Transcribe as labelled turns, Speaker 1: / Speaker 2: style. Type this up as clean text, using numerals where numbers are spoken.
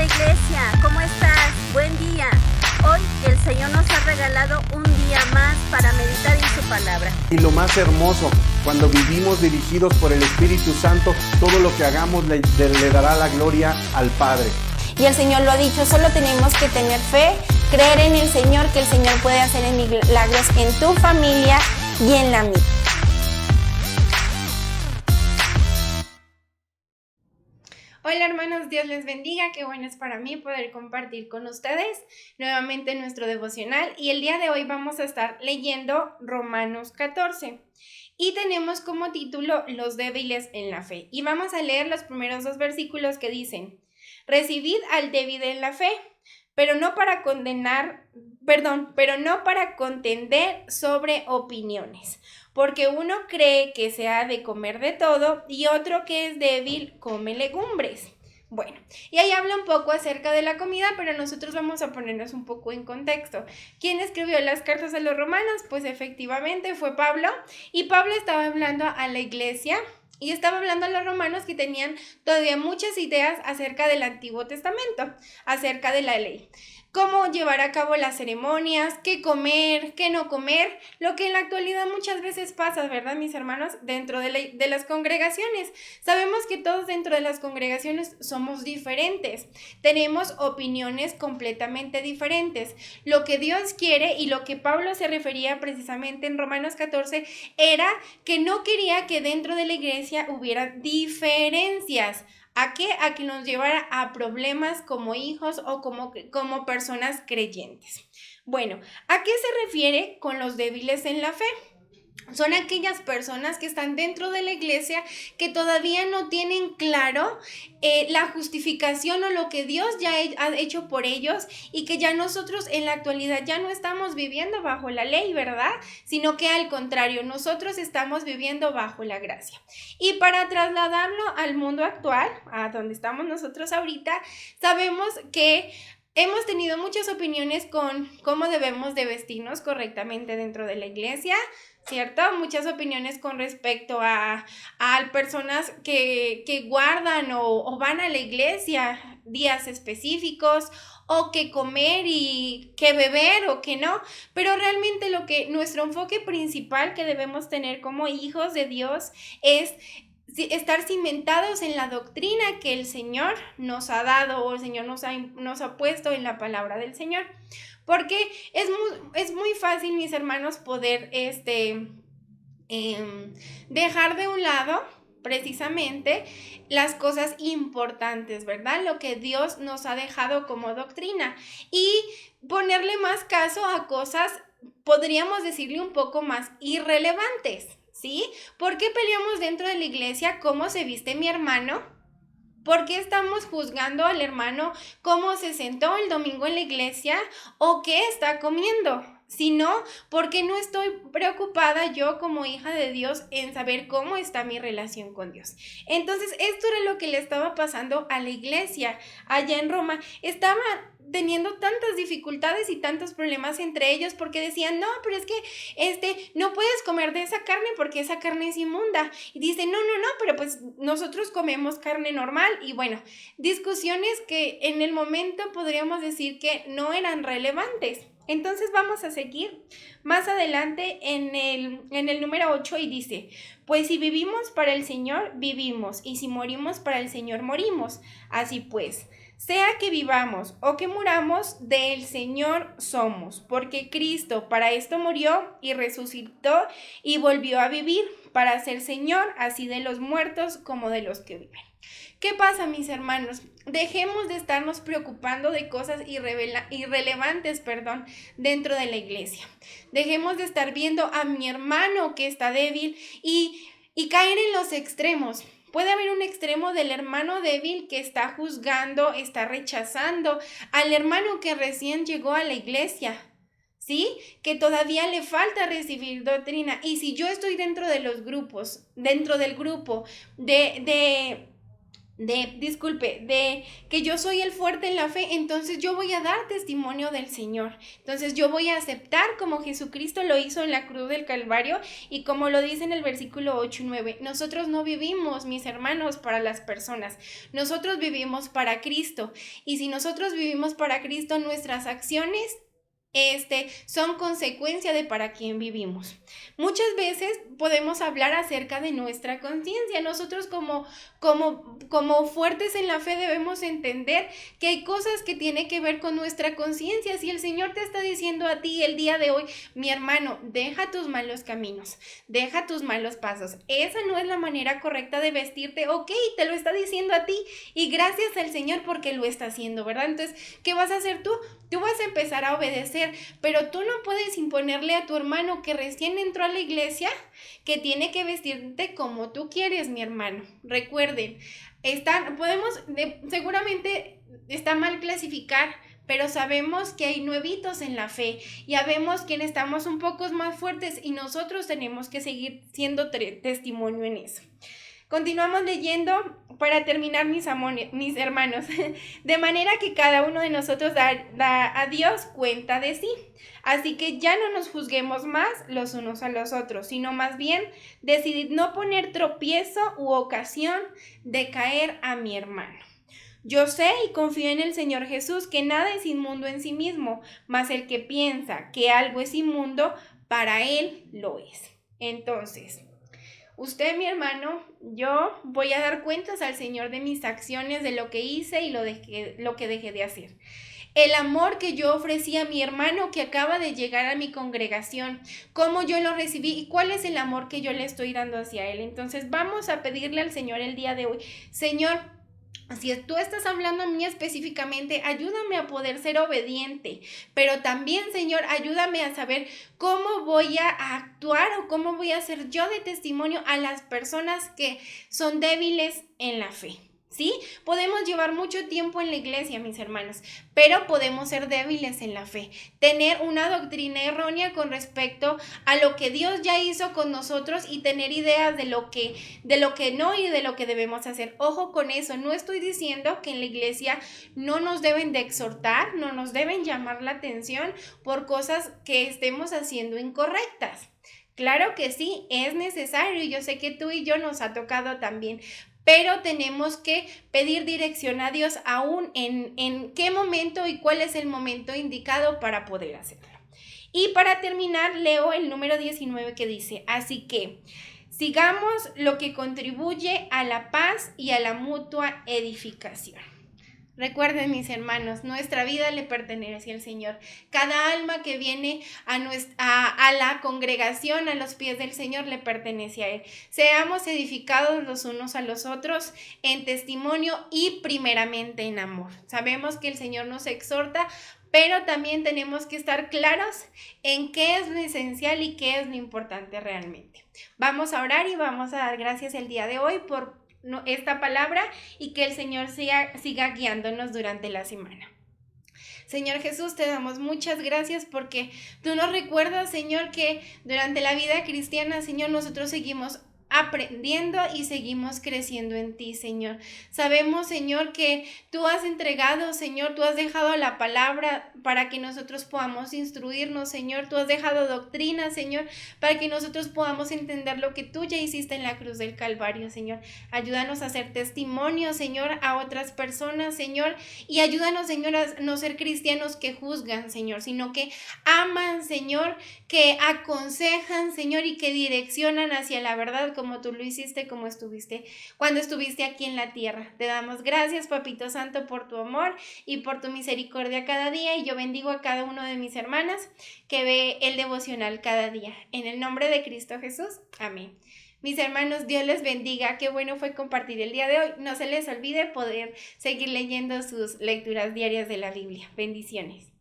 Speaker 1: Amada Iglesia, ¿cómo estás? Buen día. Hoy el Señor nos ha regalado un día más para meditar en su palabra.
Speaker 2: Y lo más hermoso, cuando vivimos dirigidos por el Espíritu Santo, todo lo que hagamos le dará la gloria al Padre.
Speaker 3: Y el Señor lo ha dicho, solo tenemos que tener fe, creer en el Señor, que el Señor puede hacer milagros en tu familia y en la mía.
Speaker 4: Hola hermanos, Dios les bendiga, qué bueno es para mí poder compartir con ustedes nuevamente nuestro devocional y el día de hoy vamos a estar leyendo Romanos 14 y tenemos como título Los débiles en la fe y vamos a leer los primeros 2 versículos que dicen: recibid al débil en la fe, pero no para contender sobre opiniones, porque uno cree que se ha de comer de todo y otro que es débil come legumbres. Bueno, y ahí habla un poco acerca de la comida, pero nosotros vamos a ponernos un poco en contexto. ¿Quién escribió las cartas a los romanos? Pues efectivamente fue Pablo, y Pablo estaba hablando a la iglesia y estaba hablando a los romanos que tenían todavía muchas ideas acerca del Antiguo Testamento, acerca de la ley. Cómo llevar a cabo las ceremonias, qué comer, qué no comer, lo que en la actualidad muchas veces pasa, ¿verdad, mis hermanos? Dentro de las congregaciones. Sabemos que todos dentro de las congregaciones somos diferentes, tenemos opiniones completamente diferentes. Lo que Dios quiere y lo que Pablo se refería precisamente en Romanos 14 era que no quería que dentro de la iglesia hubiera diferencias. ¿A qué? A que nos llevara a problemas como hijos o como personas creyentes. Bueno, ¿a qué se refiere con los débiles en la fe? Son aquellas personas que están dentro de la iglesia que todavía no tienen claro la justificación o lo que Dios ya ha hecho por ellos y que ya nosotros en la actualidad ya no estamos viviendo bajo la ley, ¿verdad? Sino que al contrario, nosotros estamos viviendo bajo la gracia. Y para trasladarlo al mundo actual, a donde estamos nosotros ahorita, sabemos que hemos tenido muchas opiniones con cómo debemos de vestirnos correctamente dentro de la iglesia, ¿cierto? Muchas opiniones con respecto a personas que guardan o van a la iglesia días específicos, o que comer y que beber o que no, pero realmente nuestro enfoque principal que debemos tener como hijos de Dios es estar cimentados en la doctrina que el Señor nos ha dado o el Señor nos ha puesto en la palabra del Señor. Porque es muy fácil, mis hermanos, poder dejar de un lado precisamente las cosas importantes, ¿verdad? Lo que Dios nos ha dejado como doctrina y ponerle más caso a cosas, podríamos decirle un poco más irrelevantes, ¿sí? ¿Por qué peleamos dentro de la iglesia cómo se viste mi hermano? ¿Por qué estamos juzgando al hermano cómo se sentó el domingo en la iglesia o qué está comiendo? Sino porque no estoy preocupada yo como hija de Dios en saber cómo está mi relación con Dios. Entonces, esto era lo que le estaba pasando a la iglesia allá en Roma. Estaba teniendo tantas dificultades y tantos problemas entre ellos porque decían, no, pero es que no puedes comer de esa carne porque esa carne es inmunda. Y dicen, no, pero pues nosotros comemos carne normal. Y bueno, discusiones que en el momento podríamos decir que no eran relevantes. Entonces vamos a seguir más adelante en el número 8 y dice, pues si vivimos para el Señor, vivimos, y si morimos para el Señor, morimos. Así pues, sea que vivamos o que muramos, del Señor somos, porque Cristo para esto murió y resucitó y volvió a vivir para ser Señor, así de los muertos como de los que viven. ¿Qué pasa, mis hermanos? Dejemos de estarnos preocupando de cosas irrelevantes, dentro de la iglesia. Dejemos de estar viendo a mi hermano que está débil y caer en los extremos. Puede haber un extremo del hermano débil que está juzgando, está rechazando al hermano que recién llegó a la iglesia, ¿sí? Que todavía le falta recibir doctrina. Y si yo estoy dentro de los grupos, dentro del grupo de de que yo soy el fuerte en la fe, entonces yo voy a dar testimonio del Señor. Entonces yo voy a aceptar como Jesucristo lo hizo en la cruz del Calvario y como lo dice en el versículo 8 y 9. Nosotros no vivimos, mis hermanos, para las personas. Nosotros vivimos para Cristo. Y si nosotros vivimos para Cristo, nuestras acciones son consecuencia de para quién vivimos. Muchas veces podemos hablar acerca de nuestra conciencia. Nosotros como fuertes en la fe debemos entender que hay cosas que tienen que ver con nuestra conciencia. Si el Señor te está diciendo a ti el día de hoy, mi hermano, deja tus malos caminos, deja tus malos pasos. Esa no es la manera correcta de vestirte. Ok, te lo está diciendo a ti y gracias al Señor porque lo está haciendo, ¿verdad? Entonces, ¿qué vas a hacer tú? Tú vas a empezar a obedecer, pero tú no puedes imponerle a tu hermano que recién entró a la iglesia que tiene que vestirte como tú quieres, mi hermano. Recuerden, seguramente está mal clasificar, pero sabemos que hay nuevitos en la fe, ya vemos quienes estamos un poco más fuertes y nosotros tenemos que seguir siendo testimonio en eso. Continuamos leyendo para terminar, mis hermanos. De manera que cada uno de nosotros da a Dios cuenta de sí. Así que ya no nos juzguemos más los unos a los otros, sino más bien decidid no poner tropiezo u ocasión de caer a mi hermano. Yo sé y confío en el Señor Jesús que nada es inmundo en sí mismo, mas el que piensa que algo es inmundo, para él lo es. Entonces, usted, mi hermano, yo voy a dar cuentas al Señor de mis acciones, de lo que hice y lo que dejé de hacer. El amor que yo ofrecí a mi hermano que acaba de llegar a mi congregación, cómo yo lo recibí y cuál es el amor que yo le estoy dando hacia él. Entonces vamos a pedirle al Señor el día de hoy, Señor, si tú estás hablando a mí específicamente, ayúdame a poder ser obediente, pero también, Señor, ayúdame a saber cómo voy a actuar o cómo voy a ser yo de testimonio a las personas que son débiles en la fe. ¿Sí? Podemos llevar mucho tiempo en la iglesia, mis hermanos, pero podemos ser débiles en la fe, tener una doctrina errónea con respecto a lo que Dios ya hizo con nosotros y tener ideas de lo que no y de lo que debemos hacer. Ojo con eso, no estoy diciendo que en la iglesia no nos deben de exhortar, no nos deben llamar la atención por cosas que estemos haciendo incorrectas. Claro que sí, es necesario y yo sé que tú y yo nos ha tocado también, pero tenemos que pedir dirección a Dios aún en qué momento y cuál es el momento indicado para poder hacerlo. Y para terminar, leo el número 19 que dice, así que sigamos lo que contribuye a la paz y a la mutua edificación. Recuerden, mis hermanos, nuestra vida le pertenece al Señor. Cada alma que viene a la congregación, a los pies del Señor, le pertenece a Él. Seamos edificados los unos a los otros en testimonio y primeramente en amor. Sabemos que el Señor nos exhorta, pero también tenemos que estar claros en qué es lo esencial y qué es lo importante realmente. Vamos a orar y vamos a dar gracias el día de hoy por esta palabra y que el Señor siga guiándonos durante la semana. Señor Jesús, te damos muchas gracias porque tú nos recuerdas, Señor, que durante la vida cristiana, Señor, nosotros seguimos aprendiendo y seguimos creciendo en ti, Señor. Sabemos, Señor, que tú has entregado, Señor, tú has dejado la palabra para que nosotros podamos instruirnos, Señor. Tú has dejado doctrina, Señor, para que nosotros podamos entender lo que tú ya hiciste en la cruz del Calvario, Señor. Ayúdanos a ser testimonio, Señor, a otras personas, Señor, y ayúdanos, Señor, a no ser cristianos que juzgan, Señor, sino que aman, Señor, que aconsejan, Señor, y que direccionan hacia la verdad, como tú lo hiciste, cuando estuviste aquí en la tierra. Te damos gracias, Papito Santo, por tu amor y por tu misericordia cada día, y yo bendigo a cada uno de mis hermanas que ve el devocional cada día. En el nombre de Cristo Jesús, amén. Mis hermanos, Dios les bendiga. Qué bueno fue compartir el día de hoy. No se les olvide poder seguir leyendo sus lecturas diarias de la Biblia. Bendiciones.